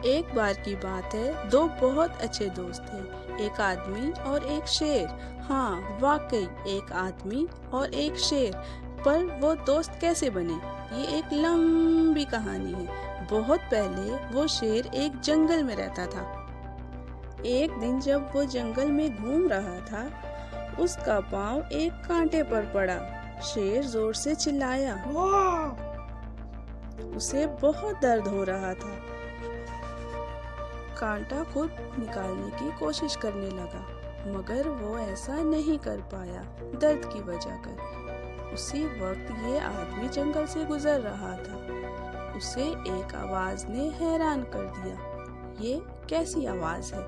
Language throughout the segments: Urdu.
ایک بار کی بات ہے، دو بہت اچھے دوست تھے، ایک آدمی اور ایک شیر۔ ہاں واقعی ایک آدمی اور ایک شیر، پر وہ دوست کیسے بنے، یہ ایک لمبی کہانی ہے۔ بہت پہلے وہ شیر ایک جنگل میں رہتا تھا۔ ایک دن جب وہ جنگل میں گھوم رہا تھا، اس کا پاؤں ایک کانٹے پر پڑا۔ شیر زور سے چلایا، اسے بہت درد ہو رہا تھا۔ کانٹا خود نکالنے کی کوشش کرنے لگا، مگر وہ ایسا نہیں کر پایا درد کی وجہ کر۔ اسی وقت یہ آدمی جنگل سے گزر رہا تھا۔ اسے ایک آواز نے حیران کر دیا۔ یہ کیسی آواز ہے؟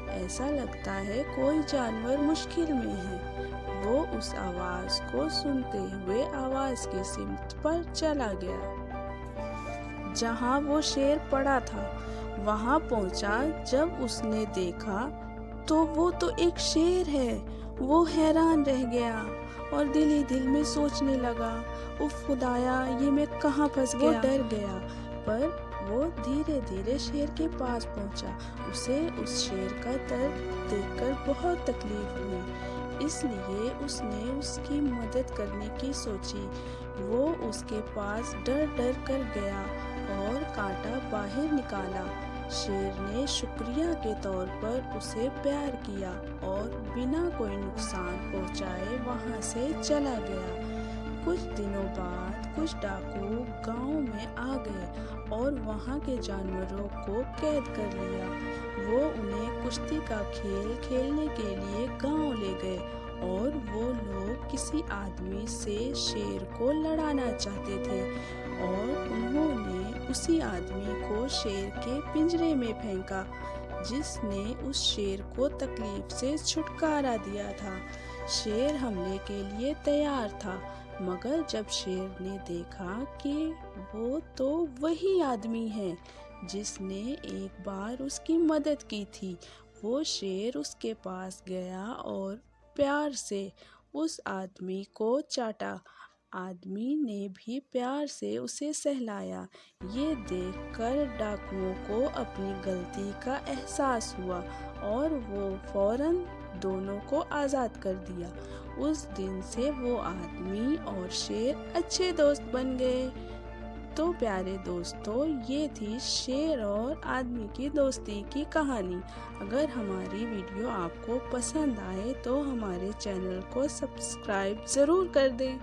ایسا لگتا ہے کوئی جانور مشکل میں ہے۔ وہ اس آواز کو سنتے ہوئے آواز کی سمت پر چلا گیا جہاں وہ شیر پڑا تھا۔ وہاں پہنچا، جب اس نے دیکھا تو وہ تو ایک شیر ہے۔ وہ حیران رہ گیا اور دل ہی دل میں سوچنے لگا، اف خدایا، یہ میں کہاں پھنس گیا۔ وہ ڈر گیا، پر وہ دھیرے دھیرے شیر کے پاس پہنچا۔ اسے اس شیر کا درد دیکھ کر بہت تکلیف ہوئی، اس لیے اس نے اس کی مدد کرنے کی سوچی۔ وہ اس کے پاس ڈر ڈر کر گیا اور کانٹا باہر نکالا۔ شیر نے شکریہ کے طور پر اسے پیار کیا اور بنا کوئی نقصان پہنچائے وہاں سے چلا گیا۔ کچھ دنوں بعد کچھ ڈاکو گاؤں میں آ گئے اور وہاں کے جانوروں کو قید کر لیا۔ وہ انہیں کشتی کا کھیل کھیلنے کے لیے گاؤں لے گئے اور وہ لوگ کسی آدمی سے شیر کو لڑانا چاہتے تھے اور انہوں نے اسی آدمی کو شیر کے پنجرے میں پھینکا جس نے اس شیر کو تکلیف سے چھٹکارا دیا تھا۔ شیر حملے کے لیے تیار تھا، مگر جب شیر نے دیکھا کہ وہ تو وہی آدمی ہے جس نے ایک بار اس کی مدد کی تھی، وہ شیر اس کے پاس گیا اور پیار سے اس آدمی کو چاٹا۔ آدمی نے بھی پیار سے اسے سہلایا۔ یہ دیکھ کر ڈاکوؤں کو اپنی غلطی کا احساس ہوا اور وہ فوراً دونوں کو آزاد کر دیا۔ اس دن سے وہ آدمی اور شیر اچھے دوست بن گئے۔ تو پیارے دوستو، یہ تھی شیر اور آدمی کی دوستی کی کہانی۔ اگر ہماری ویڈیو آپ کو پسند آئے تو ہمارے چینل کو سبسکرائب ضرور کر دیں۔